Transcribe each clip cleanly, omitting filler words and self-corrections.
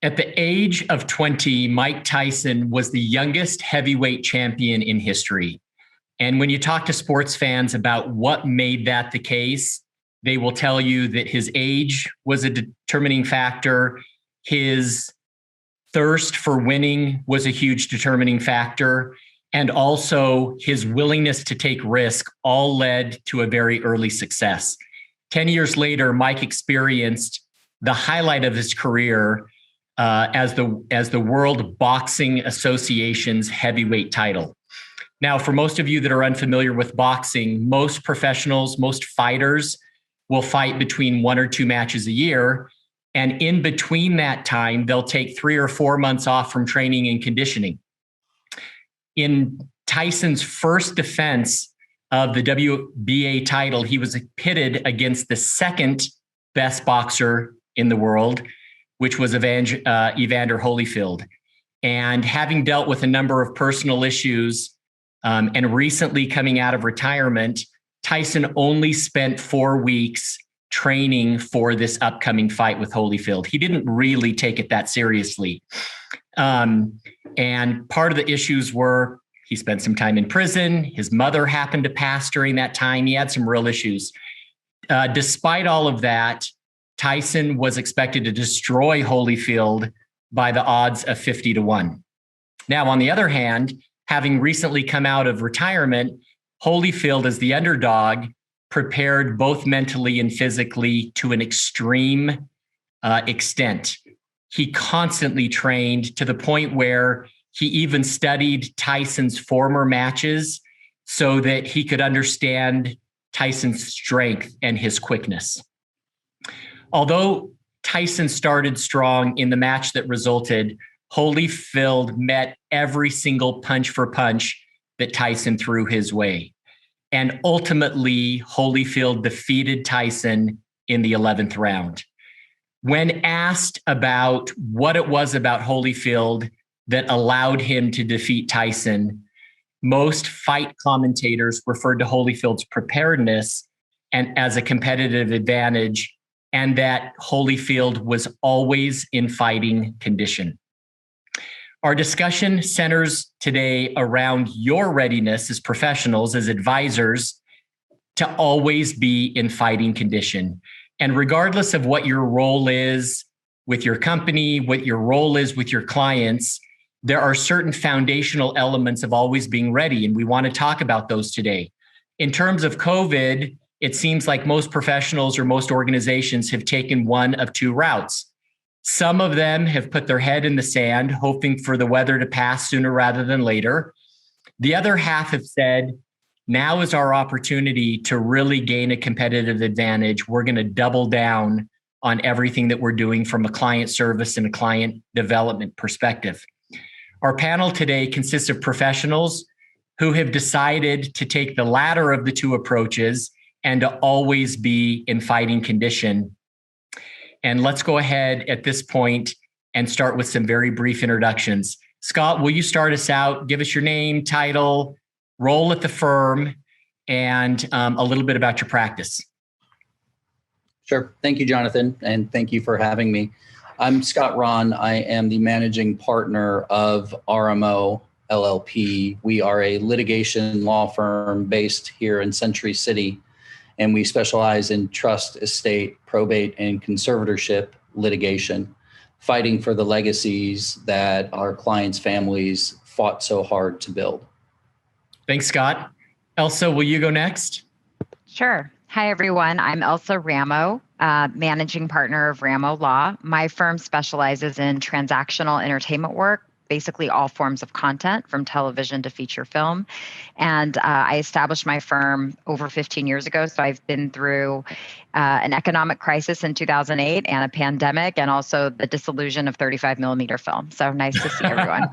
At the age of 20, Mike Tyson was the youngest heavyweight champion in history. And when you talk to sports fans about what made that the case, they will tell you that his age was a determining factor. His thirst for winning was a huge determining factor. And also his willingness to take risk all led to a very early success. 10 years later, Mike experienced the highlight of his career as the World Boxing Association's heavyweight title. Now, for most of you that are unfamiliar with boxing, most professionals, most fighters will fight between 1 or 2 matches a year. And in between that time, they'll take 3 or 4 months off from training and conditioning. In Tyson's first defense of the WBA title, he was pitted against the second best boxer in the world, which was Evander Holyfield. And having dealt with a number of personal issues and recently coming out of retirement, Tyson only spent 4 weeks training for this upcoming fight with Holyfield. He didn't really take it that seriously. And part of the issues were he spent some time in prison. His mother happened to pass during that time. He had some real issues. Despite all of that, Tyson was expected to destroy Holyfield by the odds of 50-1. Now, on the other hand, having recently come out of retirement, Holyfield, as the underdog, prepared both mentally and physically to an extreme extent. He constantly trained to the point where he even studied Tyson's former matches so that he could understand Tyson's strength and his quickness. Although Tyson started strong in the match that resulted, Holyfield met every single punch for punch that Tyson threw his way. And ultimately, Holyfield defeated Tyson in the 11th round. When asked about what it was about Holyfield that allowed him to defeat Tyson, most fight commentators referred to Holyfield's preparedness and as a competitive advantage, and that Holyfield was always in fighting condition. Our discussion centers today around your readiness as professionals, as advisors, to always be in fighting condition. And regardless of what your role is with your company, what your role is with your clients, there are certain foundational elements of always being ready. And we want to talk about those today. In terms of COVID, it seems like most professionals or most organizations have taken one of 2 routes. Some of them have put their head in the sand, hoping for the weather to pass sooner rather than later. The other half have said, now is our opportunity to really gain a competitive advantage. We're going to double down on everything that we're doing from a client service and a client development perspective. Our panel today consists of professionals who have decided to take the latter of the 2 approaches and to always be in fighting condition. And let's go ahead at this point and start with some very brief introductions. Scott, will you start us out? Give us your name, title, role at the firm, and a little bit about your practice. Sure. Thank you, Jonathan, and thank you for having me. I'm Scott Rahn. I am the managing partner of Ramo LLP. We are a litigation law firm based here in Century City, and we specialize in trust, estate, probate, and conservatorship litigation, fighting for the legacies that our clients' families fought so hard to build. Thanks, Scott. Elsa, will you go next? Sure. Hi, everyone. I'm Elsa Ramo, managing partner of Ramo Law. My firm specializes in transactional entertainment work, basically all forms of content from television to feature film. And I established my firm over 15 years ago. So I've been through an economic crisis in 2008 and a pandemic, and also the dissolution of 35 millimeter film. So nice to see everyone.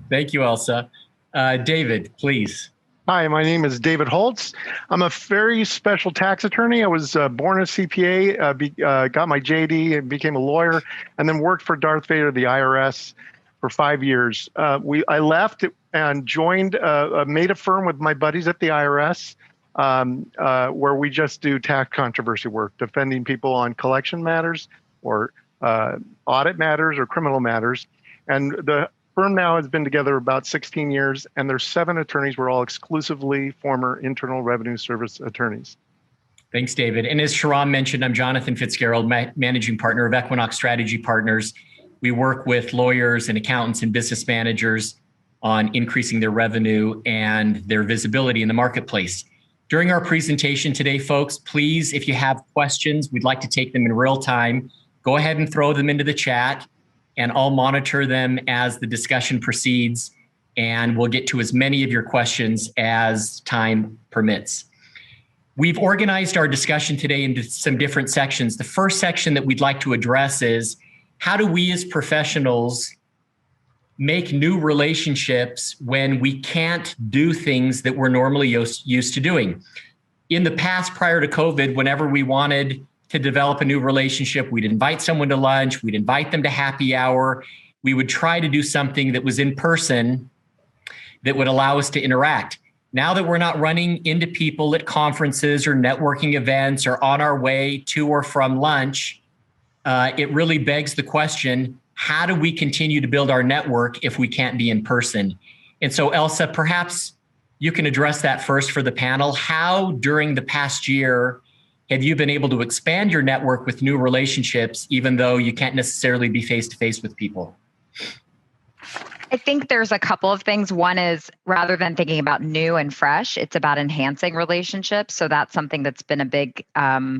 Thank you, Elsa. David, please. Hi, my name is David Holtz. I'm a very special tax attorney. I was born a CPA, got my JD and became a lawyer, and then worked for Darth Vader, the IRS, for 5 years. I left and joined, made a firm with my buddies at the IRS, where we just do tax controversy work, defending people on collection matters or audit matters or criminal matters. And the firm now has been together about 16 years, and there's 7 attorneys. We're all exclusively former Internal Revenue Service attorneys. Thanks, David. And as Sharon mentioned, I'm Jonathan Fitzgerald, managing partner of Equinox Strategy Partners. We work with lawyers and accountants and business managers on increasing their revenue and their visibility in the marketplace. During our presentation today, folks, please, if you have questions, we'd like to take them in real time. Go ahead and throw them into the chat, and I'll monitor them as the discussion proceeds, and we'll get to as many of your questions as time permits. We've organized our discussion today into some different sections. The first section that we'd like to address is, how do we as professionals make new relationships when we can't do things that we're normally used to doing? In the past, prior to COVID, whenever we wanted to develop a new relationship, we'd invite someone to lunch, we'd invite them to happy hour. We would try to do something that was in person that would allow us to interact. Now that we're not running into people at conferences or networking events or on our way to or from lunch, it really begs the question, how do we continue to build our network if we can't be in person? And so, Elsa, perhaps you can address that first for the panel. How, during the past year, have you been able to expand your network with new relationships, even though you can't necessarily be face-to-face with people? I think there's a couple of things. One is, rather than thinking about new and fresh, it's about enhancing relationships. So that's something that's been a big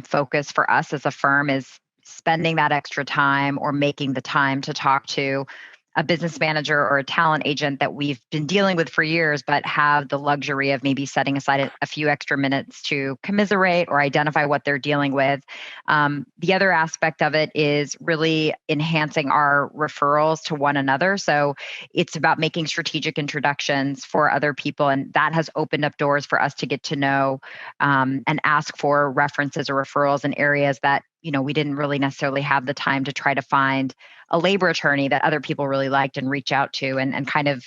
focus for us as a firm, is spending that extra time or making the time to talk to a business manager or a talent agent that we've been dealing with for years, but have the luxury of maybe setting aside a few extra minutes to commiserate or identify what they're dealing with. The other aspect of it is really enhancing our referrals to one another. So it's about making strategic introductions for other people. And that has opened up doors for us to get to know and ask for references or referrals in areas that we didn't really necessarily have the time to try to find a labor attorney that other people really liked and reach out to, and kind of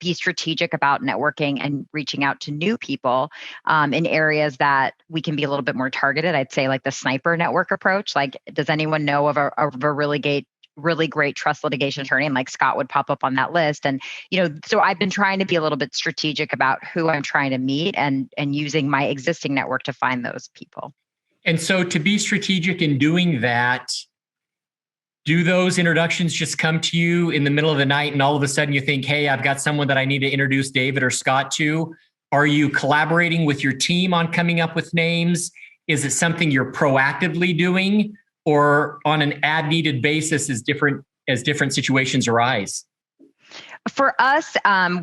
be strategic about networking and reaching out to new people in areas that we can be a little bit more targeted. I'd say like the sniper network approach. Like, does anyone know of a really great trust litigation attorney? And like Scott would pop up on that list. And, so I've been trying to be a little bit strategic about who I'm trying to meet and using my existing network to find those people. And so to be strategic in doing that, do those introductions just come to you in the middle of the night and all of a sudden you think, hey, I've got someone that I need to introduce David or Scott to? Are you collaborating with your team on coming up with names? Is it something you're proactively doing, or on an as-needed basis as different situations arise? For us,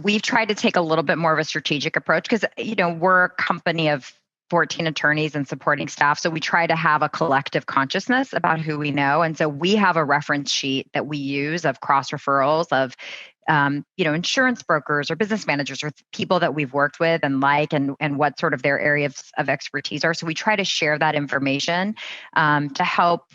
we've tried to take a little bit more of a strategic approach because, we're a company of 14 attorneys and supporting staff. So we try to have a collective consciousness about who we know. And so we have a reference sheet that we use of cross referrals of, insurance brokers or business managers or people that we've worked with and what sort of their areas of expertise are. So we try to share that information to help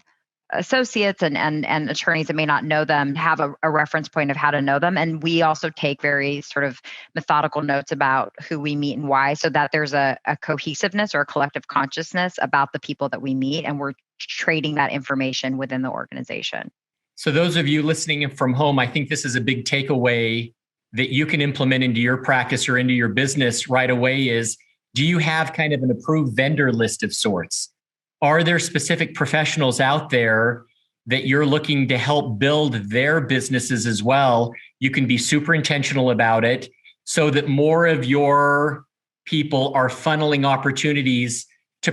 associates and attorneys that may not know them have a reference point of how to know them. And we also take very sort of methodical notes about who we meet and why, so that there's a cohesiveness or a collective consciousness about the people that we meet, and we're trading that information within the organization. So those of you listening from home, I think this is a big takeaway that you can implement into your practice or into your business right away is, do you have kind of an approved vendor list of sorts? Are there specific professionals out there that you're looking to help build their businesses as well? You can be super intentional about it so that more of your people are funneling opportunities to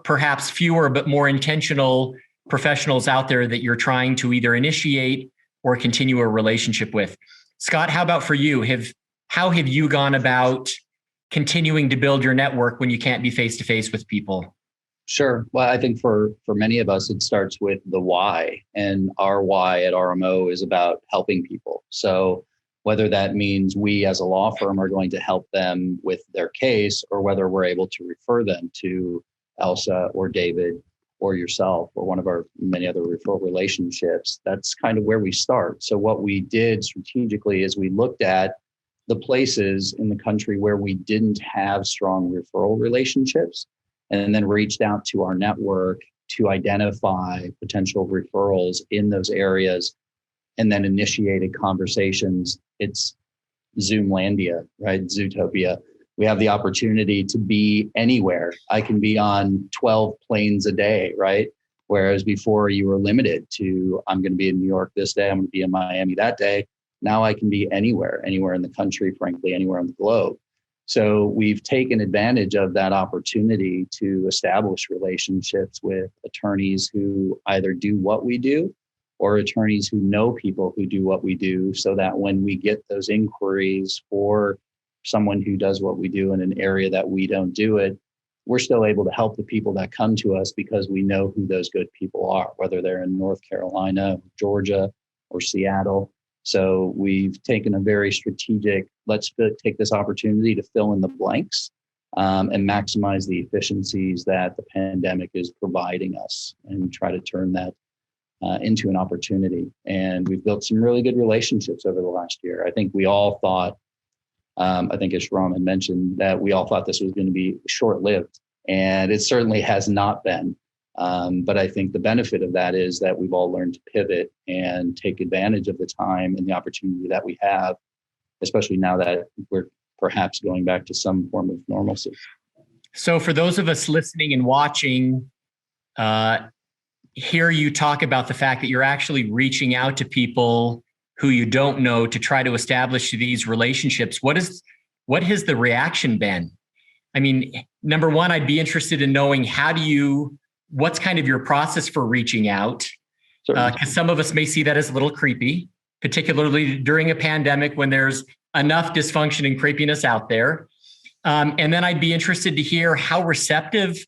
perhaps fewer but more intentional professionals out there that you're trying to either initiate or continue a relationship with. Scott, how about for you? How have you gone about continuing to build your network when you can't be face-to-face with people? Sure. Well, I think for many of us, it starts with the why. And our why at RMO is about helping people. So whether that means we as a law firm are going to help them with their case, or whether we're able to refer them to Elsa or David or yourself or one of our many other referral relationships, that's kind of where we start. So what we did strategically is we looked at the places in the country where we didn't have strong referral relationships, and then reached out to our network to identify potential referrals in those areas and then initiated conversations. It's Zoomlandia, right? Zootopia. We have the opportunity to be anywhere. I can be on 12 planes a day, right? Whereas before you were limited to, I'm going to be in New York this day, I'm going to be in Miami that day. Now I can be anywhere in the country, frankly, anywhere on the globe. So we've taken advantage of that opportunity to establish relationships with attorneys who either do what we do or attorneys who know people who do what we do, so that when we get those inquiries for someone who does what we do in an area that we don't do it, we're still able to help the people that come to us because we know who those good people are, whether they're in North Carolina, Georgia, or Seattle. So we've taken a very strategic, let's take this opportunity to fill in the blanks and maximize the efficiencies that the pandemic is providing us and try to turn that into an opportunity. And we've built some really good relationships over the last year. I think we all thought, I think as Rahn had mentioned, that we all thought this was going to be short-lived, and it certainly has not been. But I think the benefit of that is that we've all learned to pivot and take advantage of the time and the opportunity that we have, especially now that we're perhaps going back to some form of normalcy. So for those of us listening and watching, hear you talk about the fact that you're actually reaching out to people who you don't know to try to establish these relationships. What has the reaction been? I mean, number one, I'd be interested in knowing what's kind of your process for reaching out? Because some of us may see that as a little creepy, particularly during a pandemic when there's enough dysfunction and creepiness out there. And then I'd be interested to hear how receptive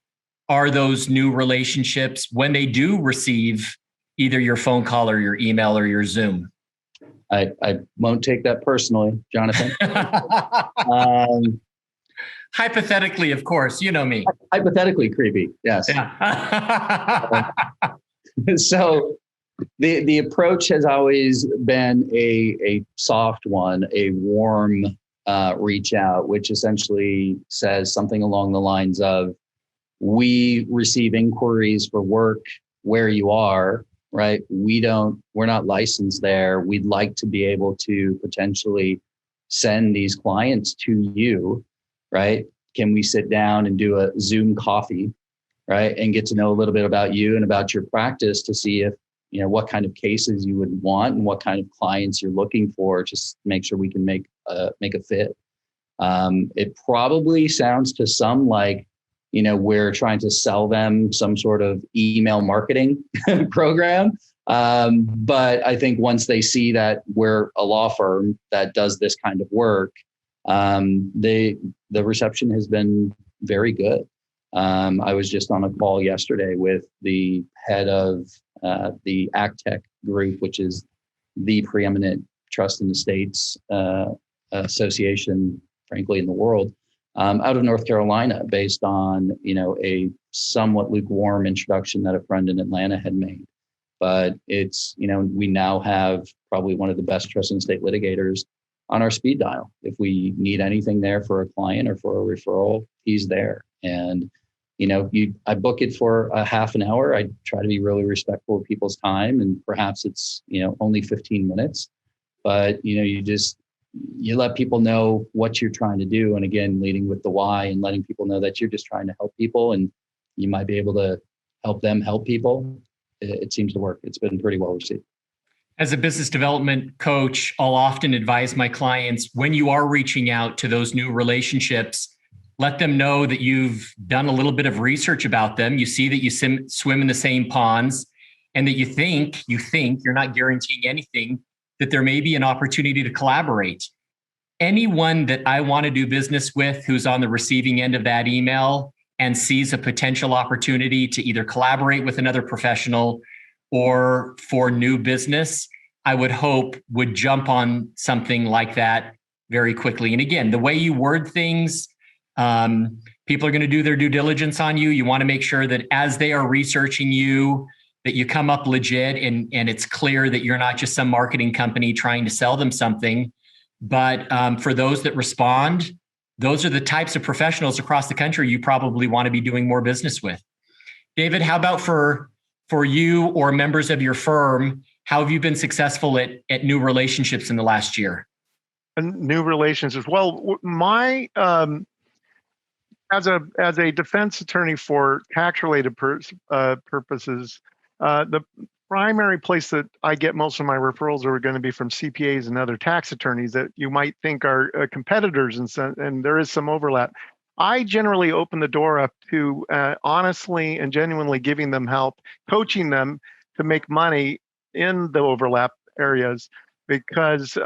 are those new relationships when they do receive either your phone call or your email or your Zoom. I won't take that personally, Jonathan. Hypothetically, of course, you know me. Hypothetically creepy, yes. Yeah. So the approach has always been a soft one, a warm reach out, which essentially says something along the lines of, we receive inquiries for work where you are, right? We're not licensed there. We'd like to be able to potentially send these clients to you, right? Can we sit down and do a Zoom coffee, right? And get to know a little bit about you and about your practice to see if, what kind of cases you would want and what kind of clients you're looking for, just make sure we can make a fit. It probably sounds to some like, we're trying to sell them some sort of email marketing program. But I think once they see that we're a law firm that does this kind of work, the reception has been very good. I was just on a call yesterday with the head of the ACTEC group, which is the preeminent trust and estates association, frankly, in the world, out of North Carolina, based on a somewhat lukewarm introduction that a friend in Atlanta had made. But it's we now have probably one of the best trust and estate litigators on our speed dial. If we need anything there for a client or for a referral, he's there. And I book it for a half an hour. I try to be really respectful of people's time, and perhaps it's only 15 minutes, but you let people know what you're trying to do. And again, leading with the why and letting people know that you're just trying to help people and you might be able to help them help people. It seems to work. It's been pretty well received. As a business development coach, I'll often advise my clients, when you are reaching out to those new relationships, let them know that you've done a little bit of research about them. You see that you swim in the same ponds, and that you think, you're not guaranteeing anything, that there may be an opportunity to collaborate. Anyone that I want to do business with who's on the receiving end of that email and sees a potential opportunity to either collaborate with another professional or for new business, I would hope would jump on something like that very quickly. And again, the way you word things, people are going to do their due diligence on you. You want to make sure that as they are researching you, that you come up legit and it's clear that you're not just some marketing company trying to sell them something. But for those that respond, those are the types of professionals across the country you probably want to be doing more business with. David, how about for you or members of your firm? How have you been successful at new relationships in the last year? New relationships. Well, my as a defense attorney for tax-related purposes, the primary place that I get most of my referrals are going to be from CPAs and other tax attorneys that you might think are competitors, and there is some overlap. I generally open the door up to honestly and genuinely giving them help, coaching them to make money in the overlap areas, because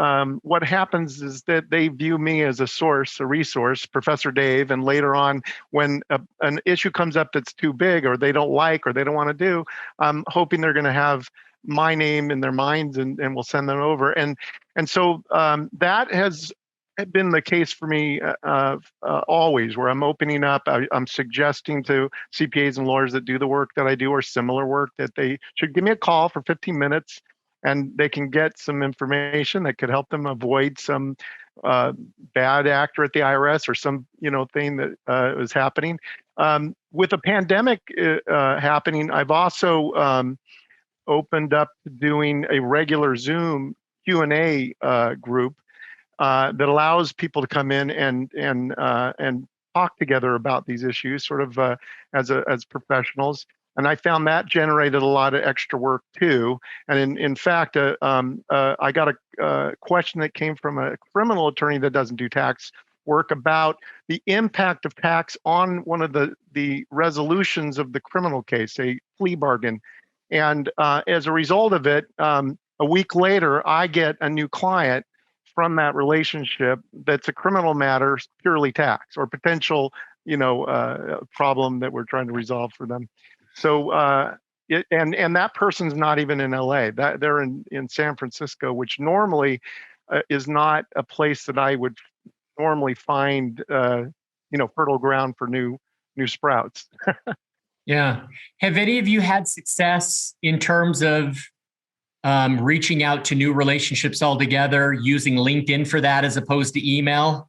what happens is that they view me as a source, a resource, Professor Dave, and later on when an issue comes up that's too big or they don't like or they don't want to do, I'm hoping they're going to have my name in their minds and we'll send them over. And so that has been the case for me always, where I'm opening up, I'm suggesting to CPAs and lawyers that do the work that I do or similar work that they should give me a call for 15 minutes and they can get some information that could help them avoid some bad actor at the IRS or some thing that was happening. With the pandemic happening, I've also opened up to doing a regular Zoom Q&A group that allows people to come in and talk together about these issues, sort of as professionals. And I found that generated a lot of extra work too. And in fact, I got a question that came from a criminal attorney that doesn't do tax work about the impact of tax on one of the resolutions of the criminal case, a plea bargain. And as a result of it, a week later, I get a new client from that relationship that's a criminal matter, purely tax or potential, problem that we're trying to resolve for them. So, and that person's not even in LA. That they're in San Francisco, which normally is not a place that I would normally find, fertile ground for new sprouts. Yeah. Have any of you had success in terms of reaching out to new relationships altogether, using LinkedIn for that as opposed to email?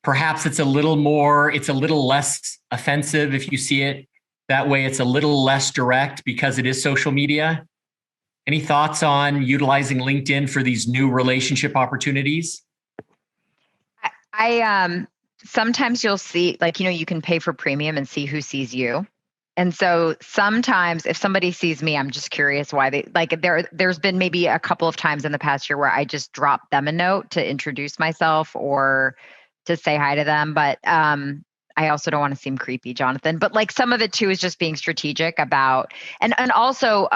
Perhaps it's a little less offensive if you see it that way. It's a little less direct because it is social media. Any thoughts on utilizing LinkedIn for these new relationship opportunities? I sometimes you'll see, you can pay for premium and see who sees you. And so sometimes if somebody sees me, I'm just curious why there's been maybe a couple of times in the past year where I just dropped them a note to introduce myself or to say hi to them. But I also don't want to seem creepy, Jonathan, but some of it too is just being strategic about, and also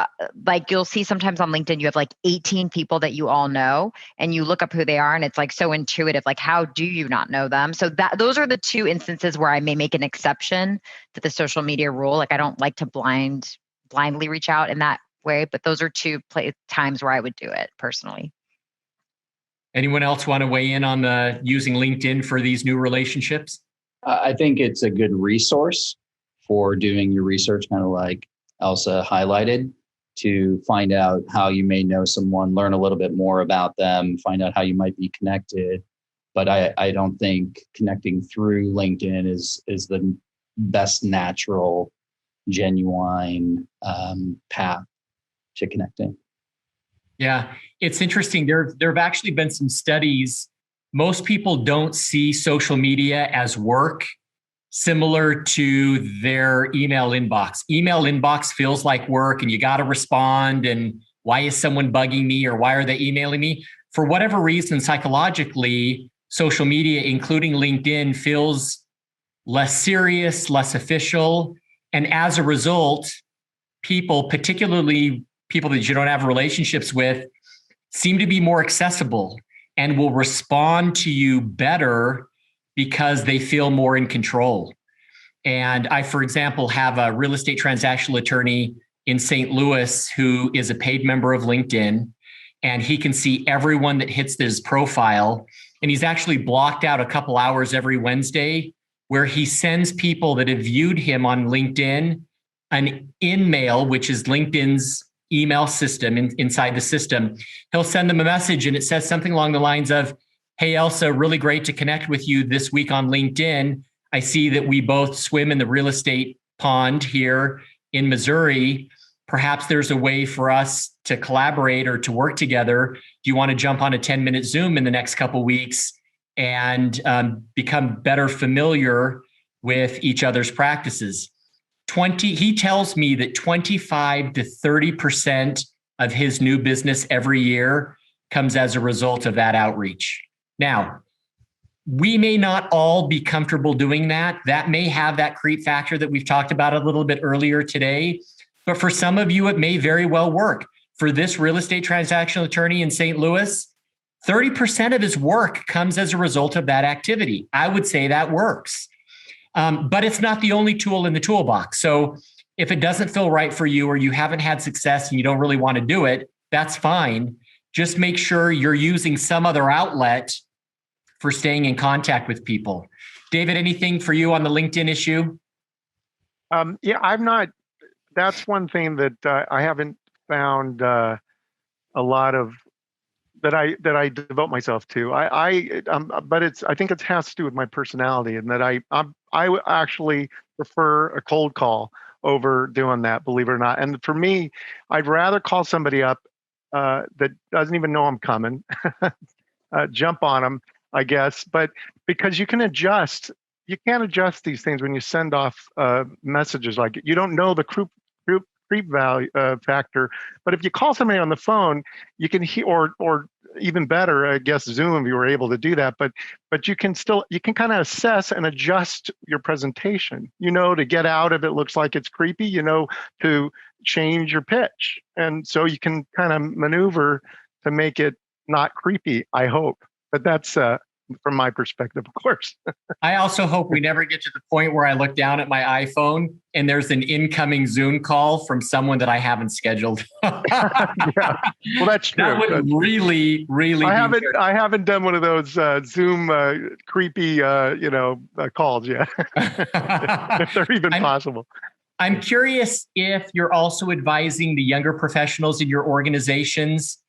you'll see sometimes on LinkedIn, you have 18 people that you all know and you look up who they are and it's so intuitive, how do you not know them? So those are the two instances where I may make an exception to the social media rule. I don't like to blindly reach out in that way, but those are two times where I would do it personally. Anyone else want to weigh in on the using LinkedIn for these new relationships? I think it's a good resource for doing your research, kind of like Elsa highlighted, to find out how you may know someone, learn a little bit more about them, find out how you might be connected. But I don't think connecting through LinkedIn is the best natural, genuine path to connecting. Yeah, it's interesting. There have actually been some studies. Most people don't see social media as work, similar to their email inbox. Email inbox feels like work and you got to respond. And why is someone bugging me or why are they emailing me? For whatever reason, psychologically, social media, including LinkedIn, feels less serious, less official. And as a result, people, particularly people that you don't have relationships with, seem to be more accessible and will respond to you better because they feel more in control. And I, for example, have a real estate transactional attorney in St. Louis who is a paid member of LinkedIn, and he can see everyone that hits his profile. And he's actually blocked out a couple hours every Wednesday where he sends people that have viewed him on LinkedIn an in-mail, which is LinkedIn's email system inside the system. He'll send them a message and it says something along the lines of, "Hey, Elsa, really great to connect with you this week on LinkedIn. I see that we both swim in the real estate pond here in Missouri. Perhaps there's a way for us to collaborate or to work together. Do you want to jump on a 10-minute Zoom in the next couple of weeks and become better familiar with each other's practices? He tells me that 25 to 30% of his new business every year comes as a result of that outreach. Now, we may not all be comfortable doing that. That may have that creep factor that we've talked about a little bit earlier today. But for some of you, it may very well work. For this real estate transactional attorney in St. Louis, 30% of his work comes as a result of that activity. I would say that works. But it's not the only tool in the toolbox. So if it doesn't feel right for you or you haven't had success and you don't really want to do it, that's fine. Just make sure you're using some other outlet for staying in contact with people. David, anything for you on the LinkedIn issue? Yeah, I'm not. That's one thing that I haven't found a lot of that I devote myself to. But I think it has to do with my personality, and that I actually prefer a cold call over doing that, believe it or not. And for me, I'd rather call somebody up that doesn't even know I'm coming, jump on them, I guess. But because you can't adjust these things when you send off messages. Like, you don't know the creep value factor, but if you call somebody on the phone, you can hear, or even better, I guess Zoom, if you were able to do that. But you can kind of assess and adjust your presentation. To get out if it looks like it's creepy. To change your pitch, and so you can kind of maneuver to make it not creepy, I hope. But that's from my perspective, of course. I also hope we never get to the point where I look down at my iPhone and there's an incoming Zoom call from someone that I haven't scheduled. Yeah. Well, that's true. That would really, really. I haven't done one of those Zoom creepy, calls yet, if they're even possible. I'm curious if you're also advising the younger professionals in your organizations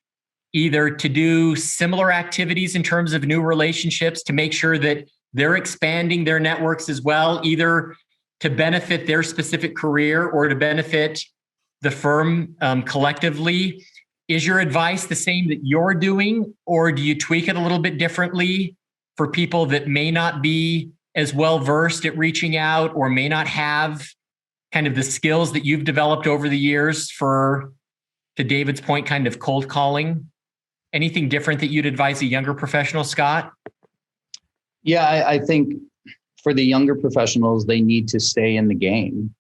either to do similar activities in terms of new relationships to make sure that they're expanding their networks as well, either to benefit their specific career or to benefit the firm collectively. Is your advice the same that you're doing, or do you tweak it a little bit differently for people that may not be as well versed at reaching out or may not have kind of the skills that you've developed over the years for, to David's point, kind of cold calling? Anything different that you'd advise a younger professional, Scott? Yeah, I think for the younger professionals, they need to stay in the game,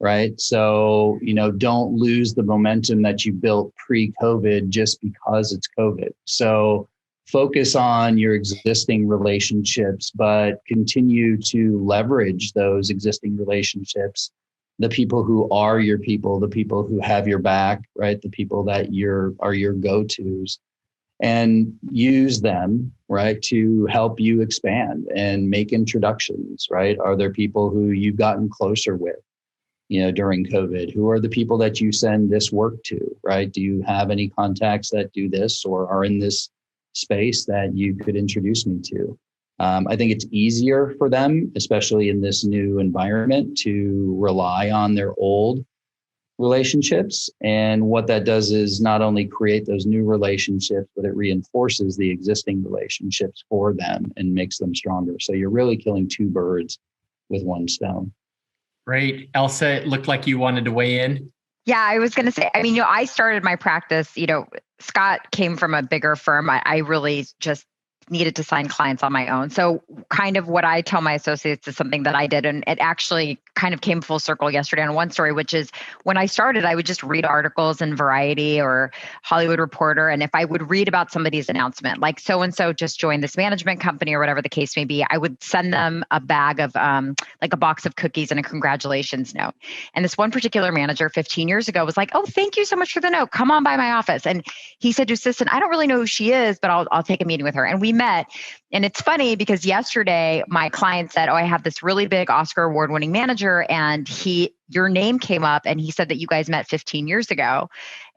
right? So, don't lose the momentum that you built pre-COVID just because it's COVID. So focus on your existing relationships, but continue to leverage those existing relationships. The people who are your people, the people who have your back, right? The people that are your go-tos, and use them, right, to help you expand and make introductions, right? Are there people who you've gotten closer with, during COVID? Who are the people that you send this work to, right? Do you have any contacts that do this or are in this space that you could introduce me to? I think it's easier for them, especially in this new environment, to rely on their old relationships. And what that does is not only create those new relationships, but it reinforces the existing relationships for them and makes them stronger. So you're really killing two birds with one stone. Great. Elsa, it looked like you wanted to weigh in. Yeah, I was going to say, I started my practice, Scott came from a bigger firm. I really just needed to sign clients on my own. So kind of what I tell my associates is something that I did. And it actually kind of came full circle yesterday on one story, which is when I started, I would just read articles in Variety or Hollywood Reporter. And if I would read about somebody's announcement, like so-and-so just joined this management company or whatever the case may be, I would send them a bag of like a box of cookies and a congratulations note. And this one particular manager 15 years ago was like, "Oh, thank you so much for the note. Come on by my office." And he said to his assistant, "I don't really know who she is, but I'll take a meeting with her." And we met. And it's funny because yesterday my client said, "Oh, I have this really big Oscar award-winning manager, and he your name came up and he said that you guys met 15 years ago.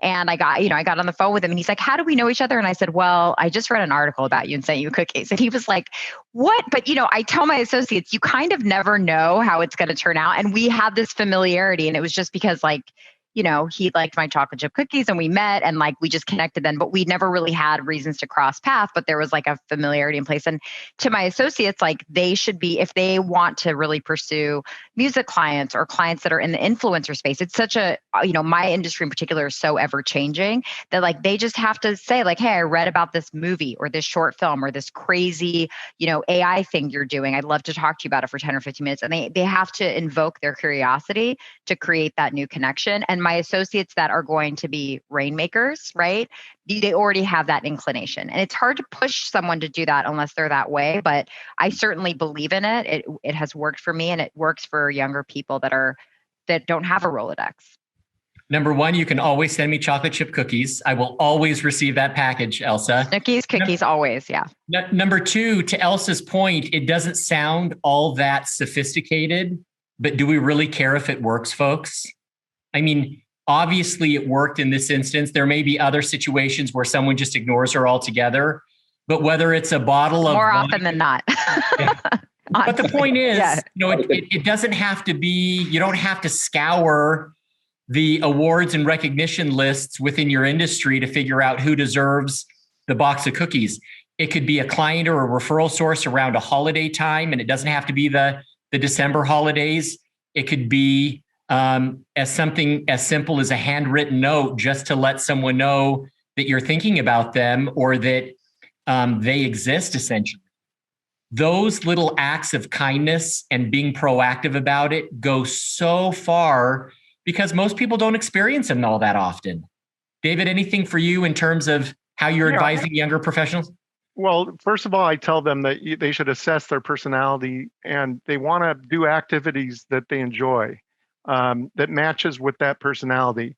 And I got on the phone with him and he's like, how do we know each other? And I said, well, I just read an article about you and sent you cookies. And he was like, what? But, I tell my associates, you kind of never know how it's going to turn out. And we have this familiarity. And it was just because he liked my chocolate chip cookies and we met and we just connected then, but we never really had reasons to cross paths, but there was a familiarity in place. And to my associates, they should be, if they want to really pursue music clients or clients that are in the influencer space, it's such a, my industry in particular is so ever changing that they just have to say hey, I read about this movie or this short film or this crazy, AI thing you're doing. I'd love to talk to you about it for 10 or 15 minutes. And they have to invoke their curiosity to create that new connection. And my associates that are going to be rainmakers, right? They already have that inclination. And it's hard to push someone to do that unless they're that way. But I certainly believe in it. It has worked for me and it works for younger people that don't have a Rolodex. Number one, you can always send me chocolate chip cookies. I will always receive that package, Elsa. Cookies, always, yeah. Number two, to Elsa's point, it doesn't sound all that sophisticated, but do we really care if it works, folks? I mean, obviously it worked in this instance. There may be other situations where someone just ignores her altogether, but whether it's a bottle of more often than not. Yeah. But the point is, it doesn't have to be, you don't have to scour the awards and recognition lists within your industry to figure out who deserves the box of cookies. It could be a client or a referral source around a holiday time, and it doesn't have to be the December holidays. It could be as something as simple as a handwritten note just to let someone know that you're thinking about them or that they exist, essentially. Those little acts of kindness and being proactive about it go so far because most people don't experience them all that often. David, anything for you in terms of how you're advising younger professionals? Well, first of all, I tell them that they should assess their personality and they want to do activities that they enjoy, that matches with that personality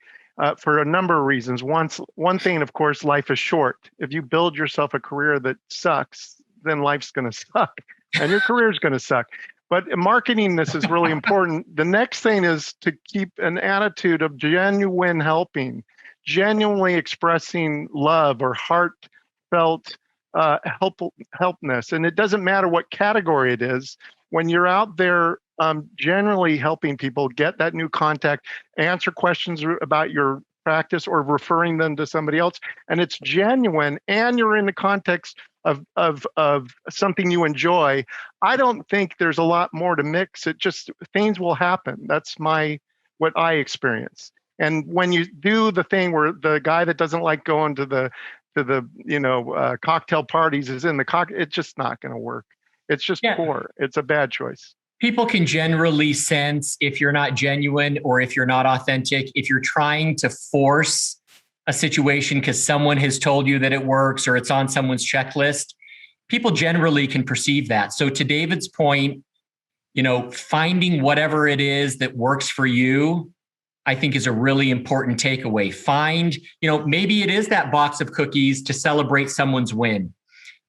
for a number of reasons. One thing, of course, life is short. If you build yourself a career that sucks, then life's going to suck and your career is going to suck. But marketing this is really important. The next thing is to keep an attitude of genuine helping, genuinely expressing love or heartfelt helpness. And it doesn't matter what category it is. When you're out there generally helping people get that new contact, answer questions about your practice or referring them to somebody else, and it's genuine and you're in the context of something you enjoy, I don't think there's a lot more to mix. It just, things will happen. That's what I experience. And when you do the thing where the guy that doesn't like going to the cocktail parties is in the it's just not going to work. It's just poor. It's a bad choice. People can generally sense if you're not genuine or if you're not authentic, if you're trying to force a situation because someone has told you that it works or it's on someone's checklist. People generally can perceive that. So to David's point, finding whatever it is that works for you, I think is a really important takeaway. Find, maybe it is that box of cookies to celebrate someone's win,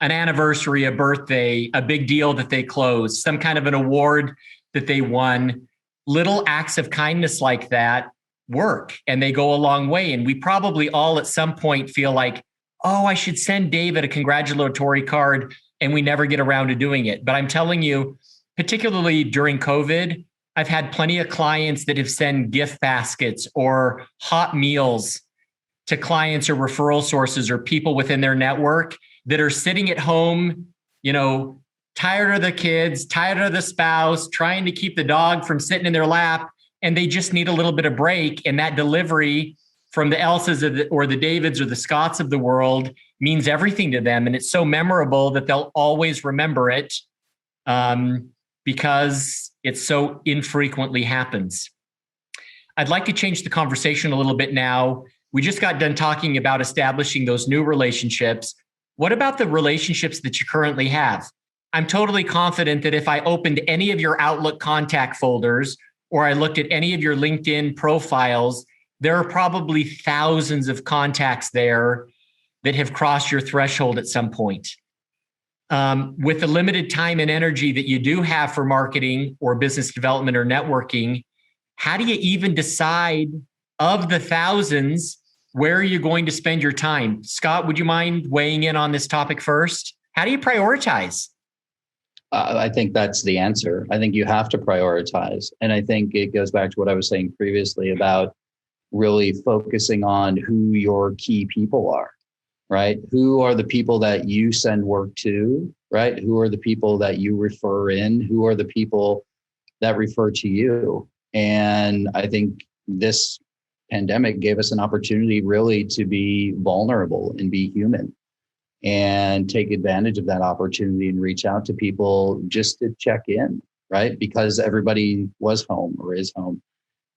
an anniversary, a birthday, a big deal that they closed, some kind of an award that they won. Little acts of kindness like that work and they go a long way. And we probably all at some point feel like, oh, I should send David a congratulatory card, and we never get around to doing it. But I'm telling you, particularly during COVID, I've had plenty of clients that have sent gift baskets or hot meals to clients or referral sources or people within their network that are sitting at home, tired of the kids, tired of the spouse, trying to keep the dog from sitting in their lap, and they just need a little bit of break. And that delivery from the Elsas or the Davids or the Scotts of the world means everything to them. And it's so memorable that they'll always remember it because it so infrequently happens. I'd like to change the conversation a little bit now. We just got done talking about establishing those new relationships. What about the relationships that you currently have? I'm totally confident that if I opened any of your Outlook contact folders or I looked at any of your LinkedIn profiles, there are probably thousands of contacts there that have crossed your threshold at some point. With the limited time and energy that you do have for marketing or business development or networking, how do you even decide of the thousands, where are you going to spend your time? Scott, would you mind weighing in on this topic first? How do you prioritize? I think that's the answer. I think you have to prioritize. And I think it goes back to what I was saying previously about really focusing on who your key people are, right? Who are the people that you send work to, right? Who are the people that you refer in? Who are the people that refer to you? And I think this pandemic gave us an opportunity really to be vulnerable and be human and take advantage of that opportunity and reach out to people just to check in, right? Because everybody was home or is home,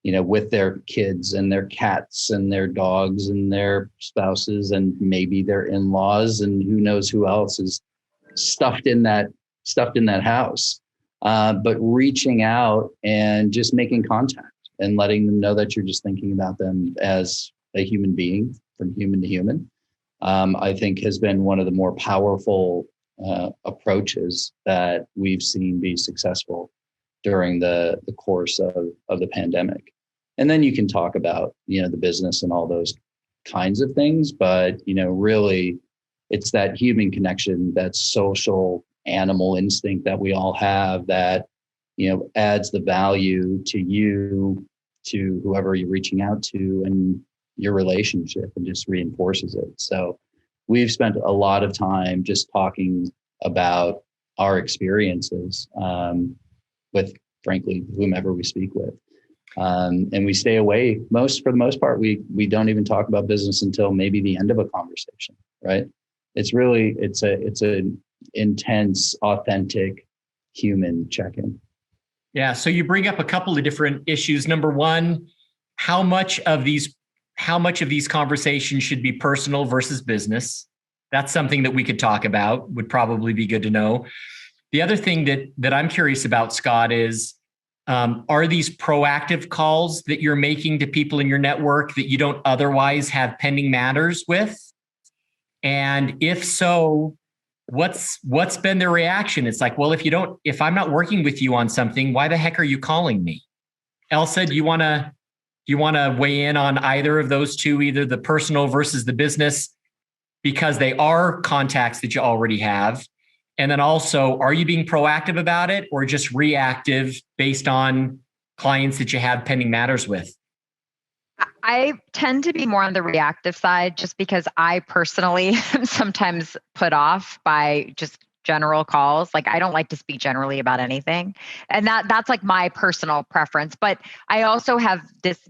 with their kids and their cats and their dogs and their spouses and maybe their in-laws and who knows who else is stuffed in that house. But reaching out and just making contact and letting them know that you're just thinking about them as a human being from human to human. I think has been one of the more powerful approaches that we've seen be successful during the course of the pandemic. And then you can talk about, the business and all those kinds of things, but, really it's that human connection, that social animal instinct that we all have that, adds the value to you, to whoever you're reaching out to and your relationship and just reinforces it. So we've spent a lot of time just talking about our experiences with, frankly, whomever we speak with. And we stay away for the most part, we don't even talk about business until maybe the end of a conversation, right? It's an intense, authentic human check-in. Yeah. So you bring up a couple of different issues. Number one, how much of these conversations should be personal versus business? That's something that we could talk about, would probably be good to know. The other thing that I'm curious about, Scott, is are these proactive calls that you're making to people in your network that you don't otherwise have pending matters with? And if so, what's been their reaction? It's like, well, if I'm not working with you on something, why the heck are you calling me? Elsa, do you want to weigh in on either of those two, either the personal versus the business, because they are contacts that you already have? And then also, are you being proactive about it or just reactive based on clients that you have pending matters with? I tend to be more on the reactive side just because I personally am sometimes put off by just general calls. Like I don't like to speak generally about anything. And that's like my personal preference. But I also have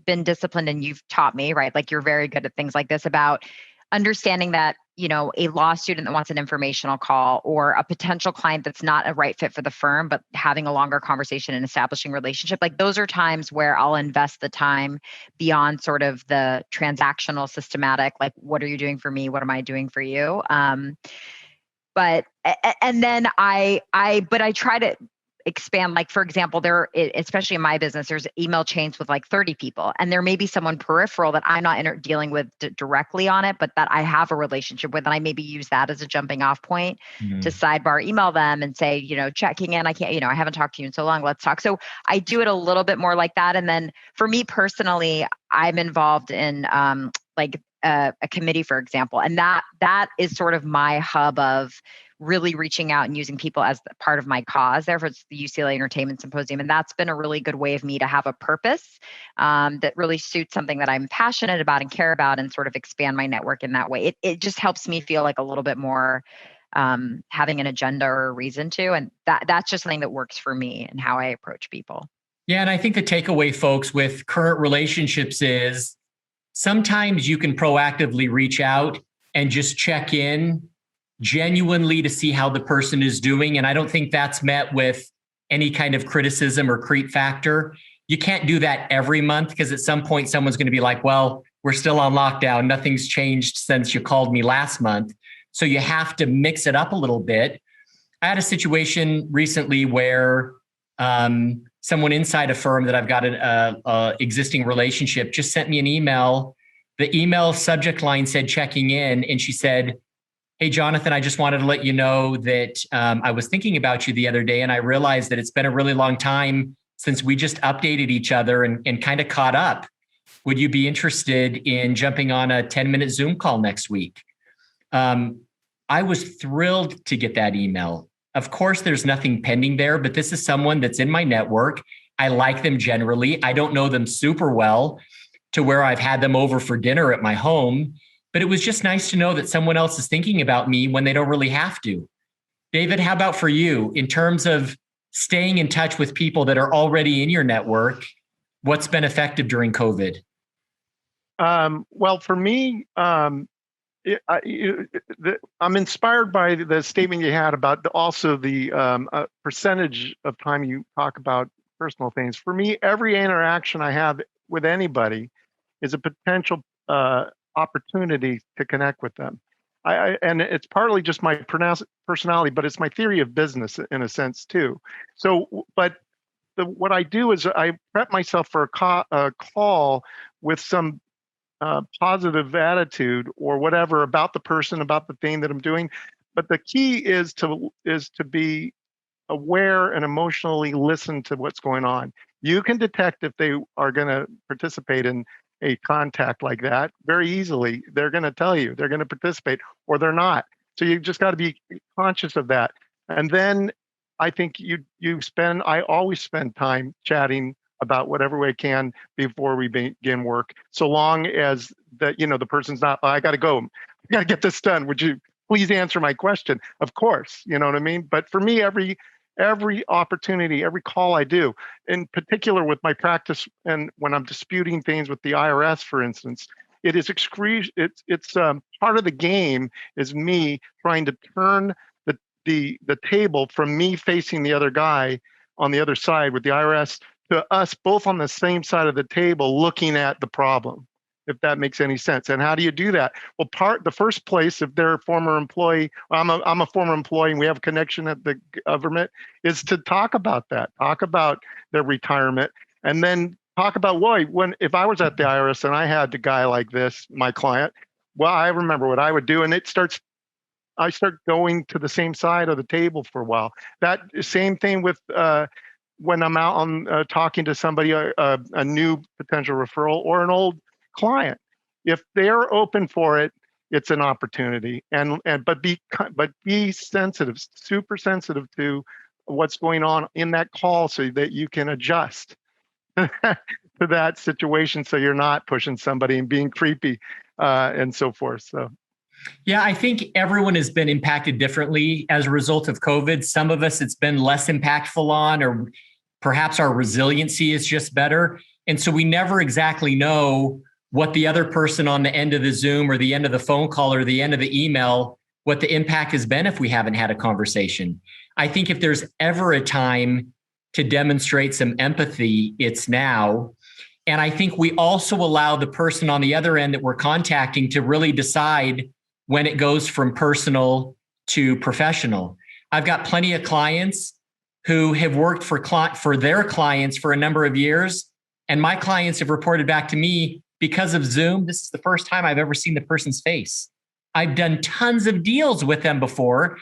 been disciplined, and you've taught me, right? Like you're very good at things like this, about understanding that, a law student that wants an informational call or a potential client that's not a right fit for the firm, but having a longer conversation and establishing relationship, like those are times where I'll invest the time beyond sort of the transactional systematic, like what are you doing for me? What am I doing for you? But I try to expand, like, for example, especially in my business, there's email chains with like 30 people, and there may be someone peripheral that I'm not dealing with directly on it, but that I have a relationship with. And I maybe use that as a jumping off point to sidebar email them and say, checking in, I can't, I haven't talked to you in so long, let's talk. So I do it a little bit more like that. And then for me personally, I'm involved in a committee, for example, and that is sort of my hub of really reaching out and using people as part of my cause. Therefore, it's the UCLA Entertainment Symposium. And that's been a really good way of me to have a purpose that really suits something that I'm passionate about and care about, and sort of expand my network in that way. It just helps me feel like a little bit more having an agenda or a reason to. And that's just something that works for me and how I approach people. Yeah. And I think the takeaway, folks, with current relationships is sometimes you can proactively reach out and just check in genuinely to see how the person is doing. And I don't think that's met with any kind of criticism or creep factor. You can't do that every month, because at some point someone's going to be like, well, we're still on lockdown. Nothing's changed since you called me last month. So you have to mix it up a little bit. I had a situation recently where someone inside a firm that I've got an existing relationship just sent me an email. The email subject line said checking in, and she said, hey, Jonathan, I just wanted to let you know that I was thinking about you the other day, and I realized that it's been a really long time since we just updated each other and kind of caught up, would you be interested in jumping on a 10-minute Zoom call next week? I was thrilled to get that email. Of course, there's nothing pending there, but this is someone that's in my network. I like them generally. I don't know them super well to where I've had them over for dinner at my home, but it was just nice to know that someone else is thinking about me when they don't really have to. David, how about for you in terms of staying in touch with people that are already in your network? What's been effective during COVID? Well, for me, I'm inspired by the statement you had about also the percentage of time you talk about personal things. For me, every interaction I have with anybody is a potential opportunity to connect with them. And it's partly just my personality, but it's my theory of business in a sense too. So, but what I do is I prep myself for a call with some positive attitude or whatever about the person, about the thing that I'm doing. But the key is to be aware and emotionally listen to what's going on. You can detect if they are going to participate in a contact like that very easily. They're going to tell you they're going to participate or they're not. So you just got to be conscious of that. And then I think I always spend time chatting about whatever way I can before we begin work, so long as that, the person's not, I got to go, I got to get this done. Would you please answer my question? Of course, you know what I mean? But for me, every opportunity, every call I do, in particular with my practice and when I'm disputing things with the IRS, for instance, it is it's part of the game is me trying to turn the table from me facing the other guy on the other side with the IRS to us both on the same side of the table looking at the problem, if that makes any sense. And how do you do that? Well, the first place, if they're a former employee, I'm a former employee and we have a connection at the government, is to talk about that, talk about their retirement, and then talk about if I was at the IRS and I had a guy like this, my client, well, I remember what I would do. And I start going to the same side of the table for a while. That same thing with when I'm out on talking to somebody, a new potential referral or an old client. If they're open for it, it's an opportunity. But be sensitive, super sensitive to what's going on in that call so that you can adjust to that situation, so you're not pushing somebody and being creepy and so forth. So. Yeah, I think everyone has been impacted differently as a result of COVID. Some of us, it's been less impactful on, or perhaps our resiliency is just better. And so we never exactly know what the other person on the end of the Zoom or the end of the phone call or the end of the email, what the impact has been if we haven't had a conversation. I think if there's ever a time to demonstrate some empathy, it's now. And I think we also allow the person on the other end that we're contacting to really decide when it goes from personal to professional. I've got plenty of clients who have worked for their clients for a number of years. And my clients have reported back to me, because of Zoom, this is the first time I've ever seen the person's face. I've done tons of deals with them before.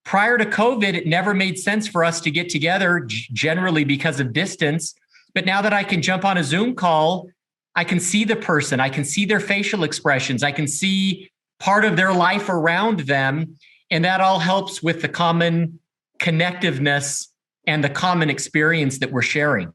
Prior to COVID, it never made sense for us to get together, generally because of distance. But now that I can jump on a Zoom call, I can see the person, I can see their facial expressions, I can see part of their life around them. And that all helps with the common connectiveness and the common experience that we're sharing.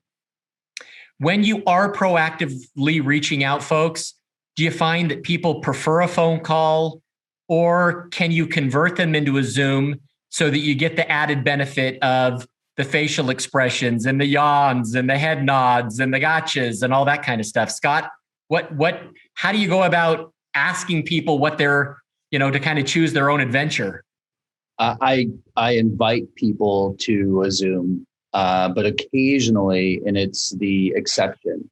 When you are proactively reaching out, folks, do you find that people prefer a phone call, or can you convert them into a Zoom so that you get the added benefit of the facial expressions and the yawns and the head nods and the gotchas and all that kind of stuff? Scott, how do you go about asking people what they're, to kind of choose their own adventure? I invite people to a Zoom, but occasionally, and it's the exception,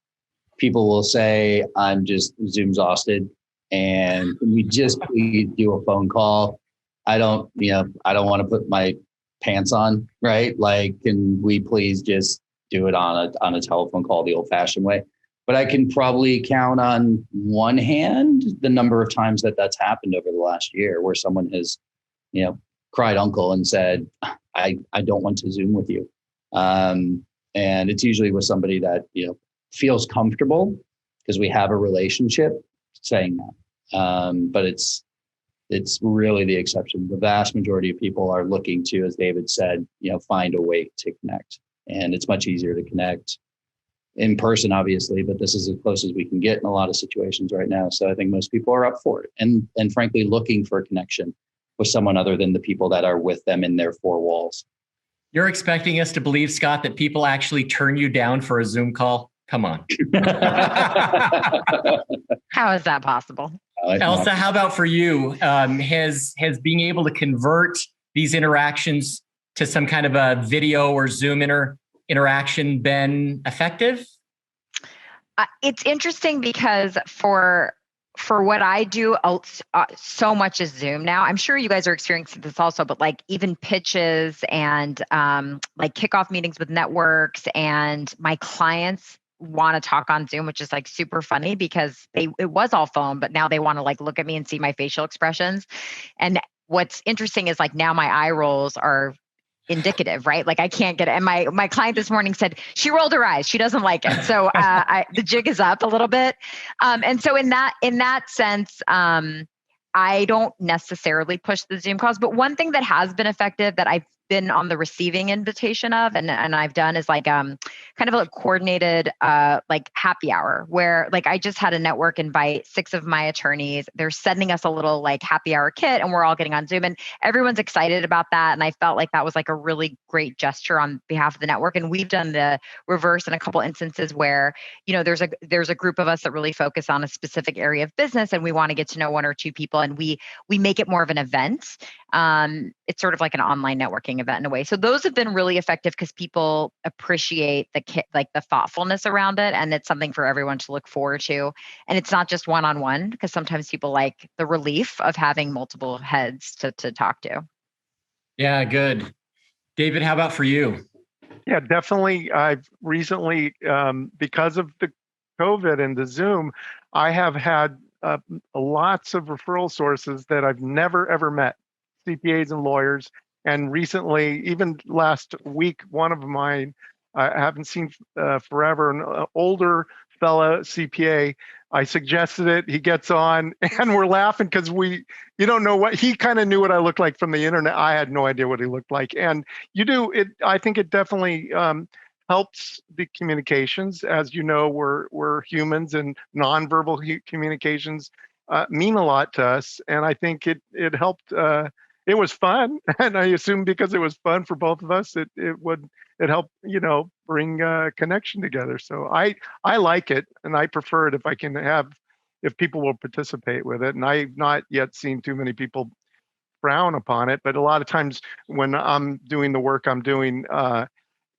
people will say, I'm just Zoom exhausted and can we just please do a phone call? I don't want to put my pants on, right? Like, can we please just do it on a telephone call the old fashioned way? But I can probably count on one hand the number of times that's happened over the last year where someone has, cried uncle and said, I don't want to Zoom with you. And it's usually with somebody that, feels comfortable because we have a relationship saying that. But it's really the exception. The vast majority of people are looking to, as David said, find a way to connect. And it's much easier to connect in person, obviously, but this is as close as we can get in a lot of situations right now. So I think most people are up for it and frankly, looking for a connection with someone other than the people that are with them in their four walls. You're expecting us to believe, Scott, that people actually turn you down for a Zoom call? Come on. How is that possible? Elsa, how about for you? Has being able to convert these interactions to some kind of a video or Zoom interaction been effective? It's interesting because for what I do, so much is Zoom now. I'm sure you guys are experiencing this also, but like even pitches and like kickoff meetings with networks, and my clients want to talk on Zoom, which is like super funny because it was all phone, but now they want to like look at me and see my facial expressions. And what's interesting is like now my eye rolls are indicative, right? Like I can't get it. And my client this morning said she rolled her eyes. She doesn't like it. So the jig is up a little bit. And so in that sense, I don't necessarily push the Zoom calls, but one thing that has been effective that I've been on the receiving invitation of, and I've done is like kind of a coordinated like happy hour where like I just had a network invite 6 of my attorneys. They're sending us a little like happy hour kit and we're all getting on Zoom and everyone's excited about that. And I felt like that was like a really great gesture on behalf of the network. And we've done the reverse in a couple instances where, there's a group of us that really focus on a specific area of business and we want to get to know 1 or 2 people and we make it more of an event. It's sort of like an online networking event in a way. So those have been really effective because people appreciate the thoughtfulness around it. And it's something for everyone to look forward to. And it's not just one-on-one because sometimes people like the relief of having multiple heads to talk to. Yeah, good. David, how about for you? Yeah, definitely. I've recently, because of the COVID and the Zoom, I have had lots of referral sources that I've never, ever met, CPAs and lawyers. And recently, even last week, one of mine, I haven't seen forever, an older fella CPA, I suggested it, he gets on, and we're laughing because you don't know what, he kind of knew what I looked like from the internet. I had no idea what he looked like. And I think it definitely helps the communications. As you know, we're humans and nonverbal communications mean a lot to us. And I think it helped. It was fun, and I assume because it was fun for both of us, it helped bring connection together. So I like it, and I prefer it if people will participate with it. And I've not yet seen too many people frown upon it, but a lot of times when I'm doing the work I'm doing,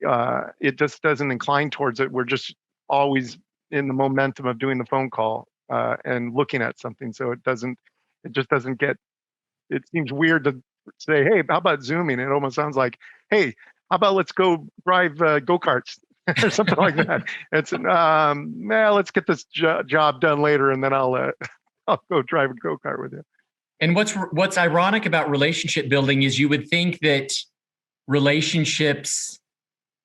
it just doesn't incline towards it. We're just always in the momentum of doing the phone call and looking at something, so it just doesn't get. It seems weird to say, hey, how about Zooming? It almost sounds like, hey, how about let's go drive go-karts or something like that. It's, let's get this job done later and then I'll go drive a go-kart with you. And what's ironic about relationship building is you would think that relationships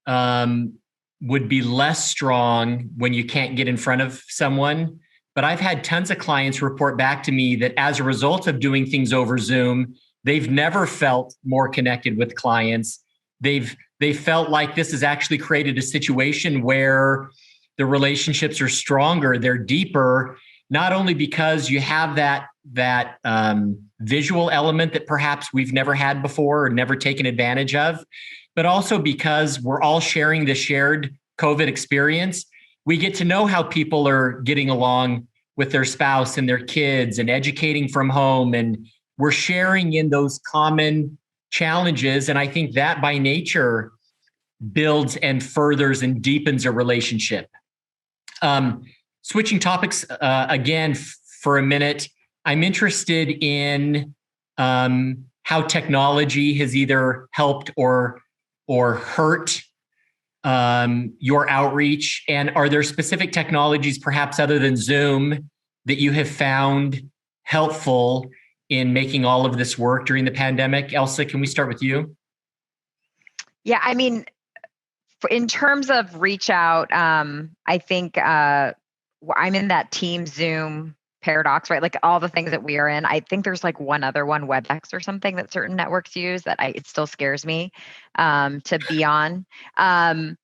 would be less strong when you can't get in front of someone. But I've had tons of clients report back to me that as a result of doing things over Zoom, they've never felt more connected with clients. They felt like this has actually created a situation where the relationships are stronger, they're deeper, not only because you have that visual element that perhaps we've never had before or never taken advantage of, but also because we're all sharing the shared COVID experience. We get to know how people are getting along with their spouse and their kids and educating from home. And we're sharing in those common challenges. And I think that by nature builds and furthers and deepens a relationship. Switching topics again for a minute, I'm interested in how technology has either helped or hurt your outreach? And are there specific technologies, perhaps other than Zoom, that you have found helpful in making all of this work during the pandemic? Elsa, can we start with you? Yeah, I mean, In terms of reach out, I think I'm in that team Zoom paradox, right? Like all the things that we are in. I think there's like one other one, WebEx or something that certain networks use that it still scares me to be on. And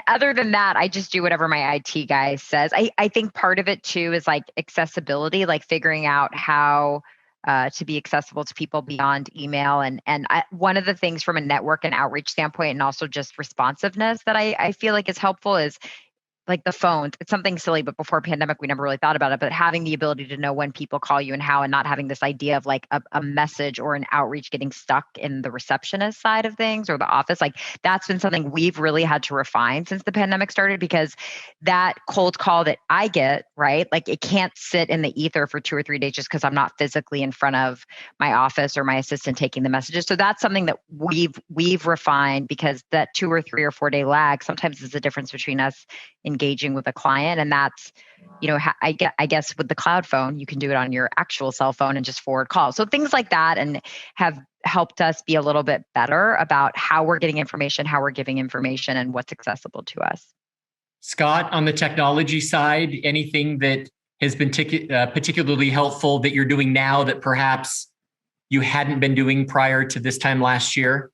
other than that, I just do whatever my IT guy says. I think part of it too is like accessibility, like figuring out how to be accessible to people beyond email. One of the things from a network and outreach standpoint, and also just responsiveness that I feel like is helpful is like the phones. It's something silly, but before pandemic, we never really thought about it. But having the ability to know when people call you and how, and not having this idea of like a message or an outreach getting stuck in the receptionist side of things or the office, like that's been something we've really had to refine since the pandemic started, because that cold call that I get, right, like it can't sit in the ether for 2 or 3 days just because I'm not physically in front of my office or my assistant taking the messages. So that's something that we've refined, because that 2 or 3 or 4 day lag sometimes is the difference between us engaging with a client. And that's, I guess with the cloud phone, you can do it on your actual cell phone and just forward calls. So things like that, and have helped us be a little bit better about how we're getting information, how we're giving information, and what's accessible to us. Scott, on the technology side, anything that has been particularly helpful that you're doing now that perhaps you hadn't been doing prior to this time last year?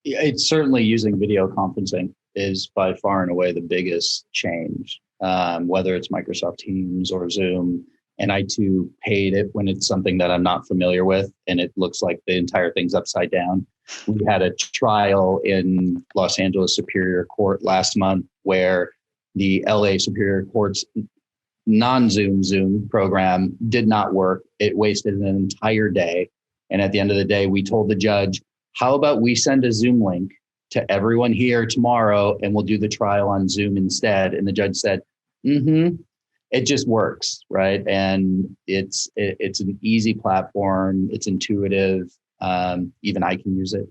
It's certainly using video conferencing is by far and away the biggest change, whether it's Microsoft Teams or Zoom. And I too hate it when it's something that I'm not familiar with and it looks like the entire thing's upside down. We had a trial in Los Angeles Superior Court last month where the LA Superior Court's non-Zoom program did not work. It wasted an entire day. And at the end of the day, we told the judge, how about we send a Zoom link to everyone here tomorrow and we'll do the trial on Zoom instead? And the judge said, it just works, right? And it's an easy platform. It's intuitive. Even I can use it.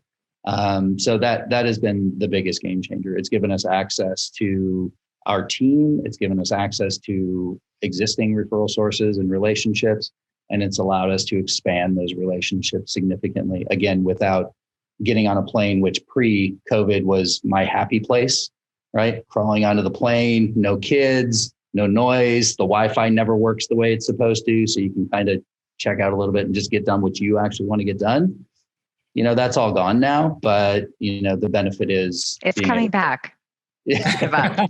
So that has been the biggest game changer. It's given us access to our team. It's given us access to existing referral sources and relationships. And it's allowed us to expand those relationships significantly, again, without getting on a plane, which pre-COVID was my happy place, right? Crawling onto the plane, no kids, no noise. The Wi-Fi never works the way it's supposed to. So you can kind of check out a little bit and just get done what you actually want to get done. That's all gone now, but the benefit is it's coming back. Yeah.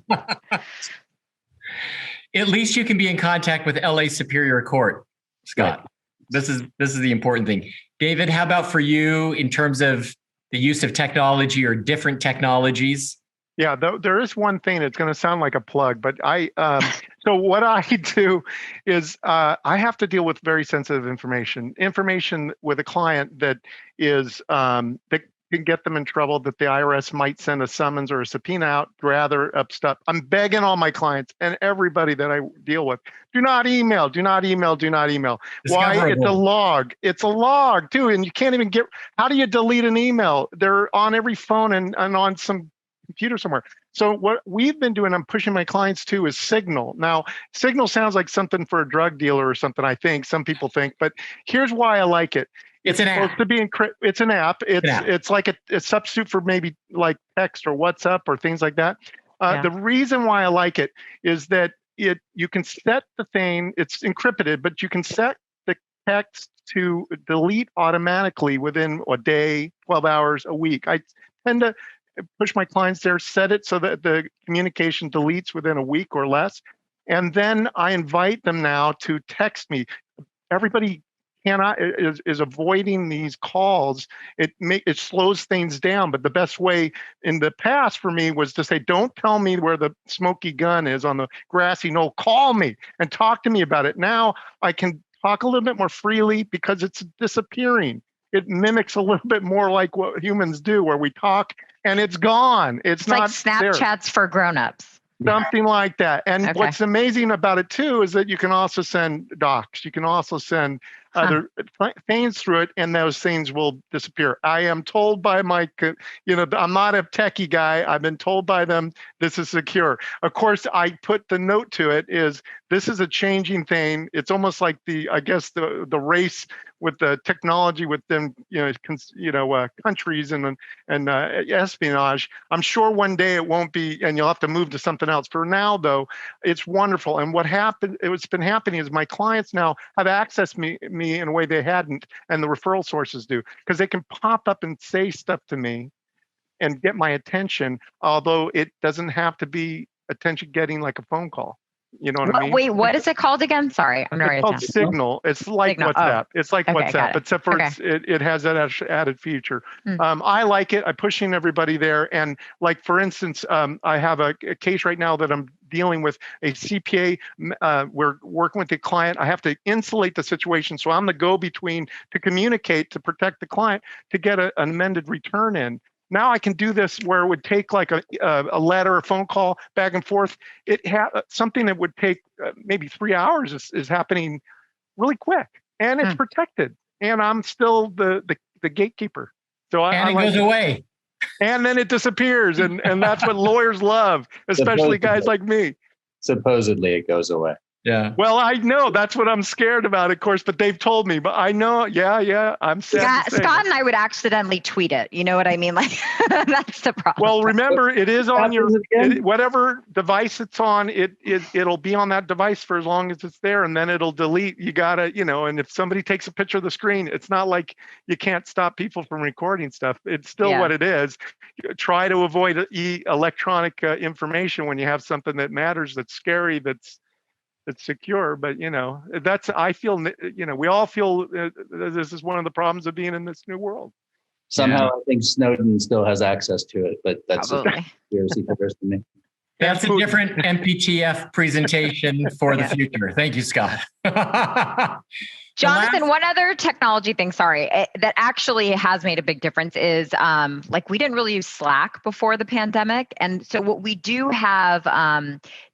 At least you can be in contact with LA Superior Court, Scott. Right. This is the important thing. David, how about for you in terms of the use of technology or different technologies? Yeah, there is one thing that's going to sound like a plug, but so what I do is I have to deal with very sensitive information with a client that is that can get them in trouble, that the IRS might send a summons or a subpoena out, rather up stuff. I'm begging all my clients and everybody that I deal with, do not email, do not email, do not email. Why? It's a log. It's a log too. And you can't even how do you delete an email? They're on every phone and on some computer somewhere. So what we've been doing, I'm pushing my clients to, is Signal. Now, Signal sounds like something for a drug dealer or something, I think. Some people think, but here's why I like it. It's an app. To be it's an app. It's like a substitute for maybe like text or WhatsApp or things like that. The reason why I like it is that you can set the thing, it's encrypted, but you can set the text to delete automatically within a day, 12 hours, a week. I tend to push my clients there, set it so that the communication deletes within a week or less. And then I invite them now to text me. Everybody is avoiding these calls. It slows things down. But the best way in the past for me was to say, don't tell me where the smoky gun is on the grassy knoll. Call me and talk to me about it. Now I can talk a little bit more freely because it's disappearing. It mimics a little bit more like what humans do, where we talk and it's gone. It's not like Snapchats there. For grownups. Something like that. And what's amazing about it too is that you can also send docs. You can also send other things through it, and those things will disappear. I am told by my, I'm not a techie guy. I've been told by them this is secure. Of course, I put the note to it is This is a changing thing. It's almost like I guess the race with the technology with them, countries and espionage. I'm sure one day it won't be, and you'll have to move to something else. For now, though, it's wonderful. And what's been happening is my clients now have accessed me in a way they hadn't, and the referral sources do, because they can pop up and say stuff to me and get my attention, although it doesn't have to be attention getting like a phone call. You know what I mean? Wait, what is it called again? Sorry, I'm not. It's called Signal. It's like Signal. WhatsApp. It's like Okay, WhatsApp, except for it has that added feature. I like it. I'm pushing everybody there. And like, for instance, I have a case right now that I'm dealing with a CPA. We're working with the client. I have to insulate the situation. So I'm the go-between to communicate, to protect the client, to get an amended return in. Now I can do this where it would take like a letter, a phone call back and forth. Something that would take maybe 3 hours is happening really quick, and it's protected. And I'm still the gatekeeper. So it goes away. And then it disappears, and that's what lawyers love, especially guys like me. Supposedly it goes away. Yeah. Well, I know that's what I'm scared about, of course, but they've told me. But I know, yeah, I'm sad. Scott and I would accidentally tweet it. You know what I mean? Like, that's the problem. Well, remember, it is on your whatever device it's on. It'll be on that device for as long as it's there, and then it'll delete. You gotta, and if somebody takes a picture of the screen, it's not like you can't stop people from recording stuff. It's still what it is. Try to avoid electronic information when you have something that matters, that's scary, that's secure. But I feel, we all feel this is one of the problems of being in this new world. Somehow I think Snowden still has access to it, but that's a conspiracy theorist to me. That's a different MPTF presentation for the future. Thank you, Scott. Jonathan, one other technology thing, that actually has made a big difference is we didn't really use Slack before the pandemic. And so what we do have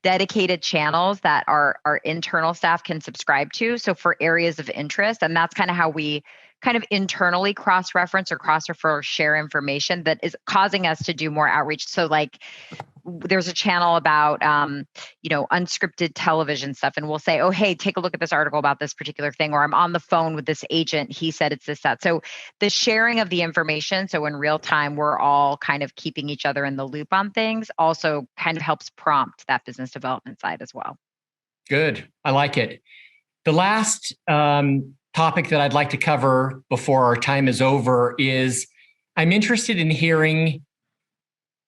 dedicated channels that our internal staff can subscribe to. So for areas of interest, and that's kind of how we kind of internally cross-reference or cross-refer or share information that is causing us to do more outreach. So like there's a channel about, unscripted television stuff. And we'll say, oh, hey, take a look at this article about this particular thing. Or I'm on the phone with this agent. He said it's this, that. So the sharing of the information. So in real time, we're all kind of keeping each other in the loop on things also kind of helps prompt that business development side as well. Good. I like it. The last topic that I'd like to cover before our time is over is I'm interested in hearing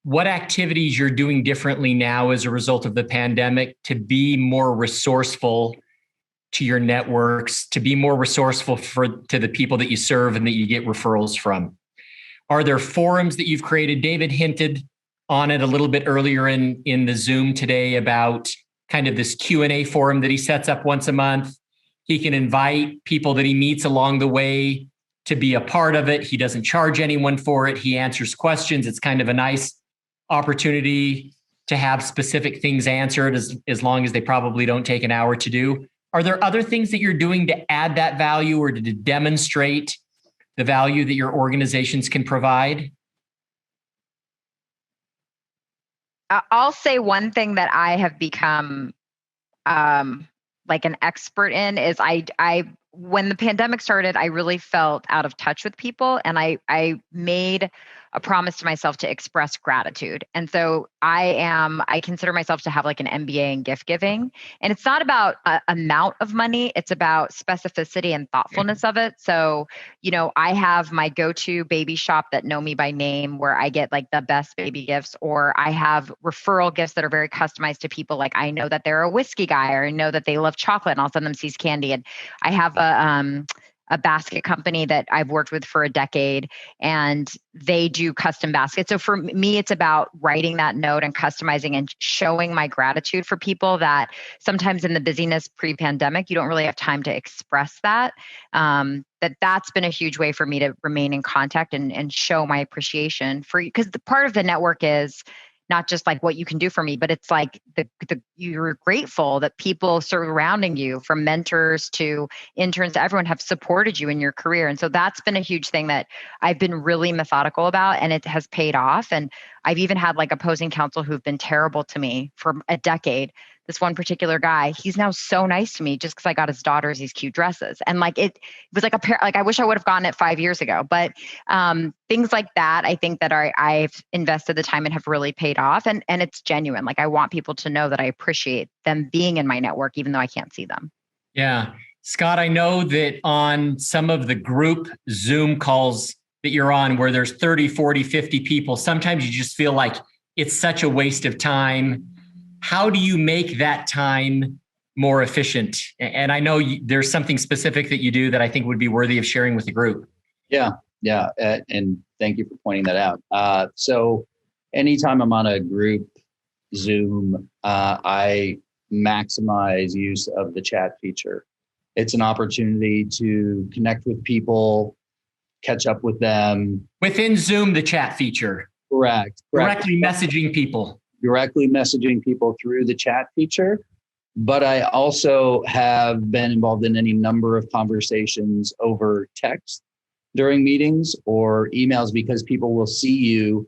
what activities you're doing differently now as a result of the pandemic to be more resourceful to your networks, to be more resourceful to the people that you serve and that you get referrals from. Are there forums that you've created? David hinted on it a little bit earlier in the Zoom today about kind of this Q&A forum that he sets up once a month. He can invite people that he meets along the way to be a part of it. He doesn't charge anyone for it. He answers questions. It's kind of a nice opportunity to have specific things answered as long as they probably don't take an hour to do. Are there other things that you're doing to add that value or to demonstrate the value that your organizations can provide? I'll say one thing that I have become like an expert in is I when the pandemic started, I really felt out of touch with people, and I made a promise to myself to express gratitude. And so I consider myself to have like an MBA in gift giving, and it's not about amount of money. It's about specificity and thoughtfulness of it. So, I have my go-to baby shop that know me by name where I get like the best baby gifts, or I have referral gifts that are very customized to people. Like I know that they're a whiskey guy, or I know that they love chocolate, and I'll send them See's candy. And I have a basket company that I've worked with for a decade, and they do custom baskets. So for me, it's about writing that note and customizing and showing my gratitude for people that sometimes in the busyness pre-pandemic, you don't really have time to express that. That's been a huge way for me to remain in contact and show my appreciation for you. Because the part of the network is not just like what you can do for me, but it's like you're grateful that people surrounding you, from mentors to interns to everyone, have supported you in your career. And so that's been a huge thing that I've been really methodical about, and it has paid off. And I've even had like opposing counsel who've been terrible to me for a decade this one particular guy, he's now so nice to me just because I got his daughters these cute dresses. And like it was like a pair, like I wish I would have gotten it 5 years ago. But things like that, I think that I've invested the time and have really paid off. And it's genuine. Like I want people to know that I appreciate them being in my network, even though I can't see them. Yeah. Scott, I know that on some of the group Zoom calls that you're on where there's 30, 40, 50 people, sometimes you just feel like it's such a waste of time. How do you make that time more efficient? And I know there's something specific that you do that I think would be worthy of sharing with the group. Yeah. And thank you for pointing that out. So anytime I'm on a group Zoom, I maximize use of the chat feature. It's an opportunity to connect with people, catch up with them. Within Zoom, the chat feature. Correct. Directly messaging people. Directly messaging people through the chat feature. But I also have been involved in any number of conversations over text during meetings or emails because people will see you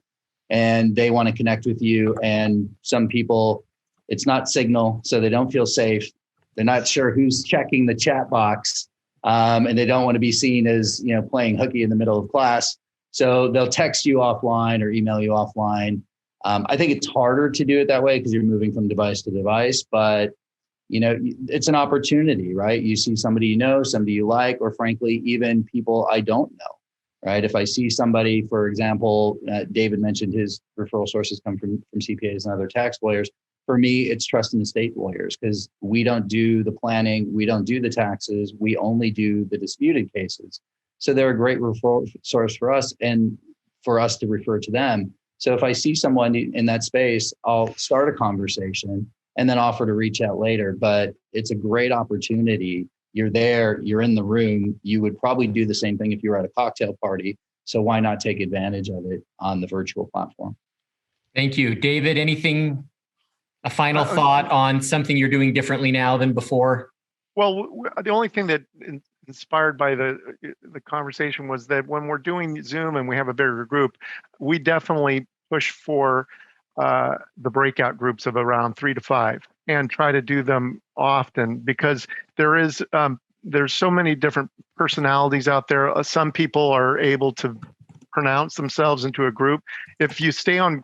and they want to connect with you. And some people, it's not Signal, so they don't feel safe. They're not sure who's checking the chat box, and they don't want to be seen as, playing hooky in the middle of class. So they'll text you offline or email you offline. I think it's harder to do it that way because you're moving from device to device, but it's an opportunity, right? You see somebody you know, somebody you like, or frankly, even people I don't know, right? If I see somebody, for example, David mentioned his referral sources come from CPAs and other tax lawyers. For me, it's trust and estate lawyers because we don't do the planning, we don't do the taxes, we only do the disputed cases. So they're a great referral source for us and for us to refer to them. So if I see someone in that space, I'll start a conversation and then offer to reach out later. But it's a great opportunity. You're there, you're in the room. You would probably do the same thing if you were at a cocktail party. So why not take advantage of it on the virtual platform? Thank you. David, a final thought on something you're doing differently now than before? Well, the only thing that inspired by the conversation was that when we're doing Zoom and we have a bigger group, we definitely push for the breakout groups of around 3 to 5 and try to do them often because there's so many different personalities out there. Some people are able to pronounce themselves into a group. If you stay on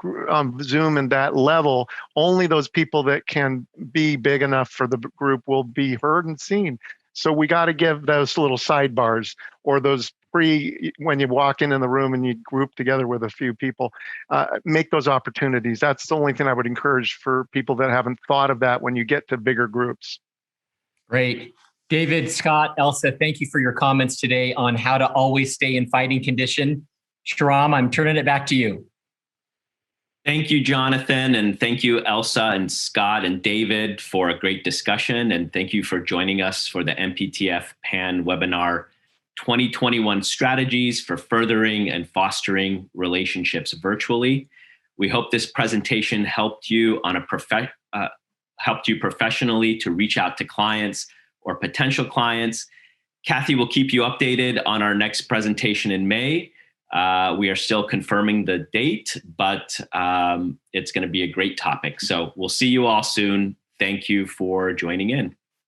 Zoom in that level, only those people that can be big enough for the group will be heard and seen. So we got to give those little sidebars or those when you walk in the room and you group together with a few people, make those opportunities. That's the only thing I would encourage for people that haven't thought of that when you get to bigger groups. Great. David, Scott, Elsa, thank you for your comments today on how to always stay in fighting condition. Shahram, I'm turning it back to you. Thank you, Jonathan, and thank you, Elsa and Scott and David, for a great discussion. And thank you for joining us for the MPTF PAN webinar, 2021 Strategies for Furthering and Fostering Relationships Virtually. We hope this presentation helped you professionally to reach out to clients or potential clients. Kathy will keep you updated on our next presentation in May. We are still confirming the date, but it's going to be a great topic. So we'll see you all soon. Thank you for joining in.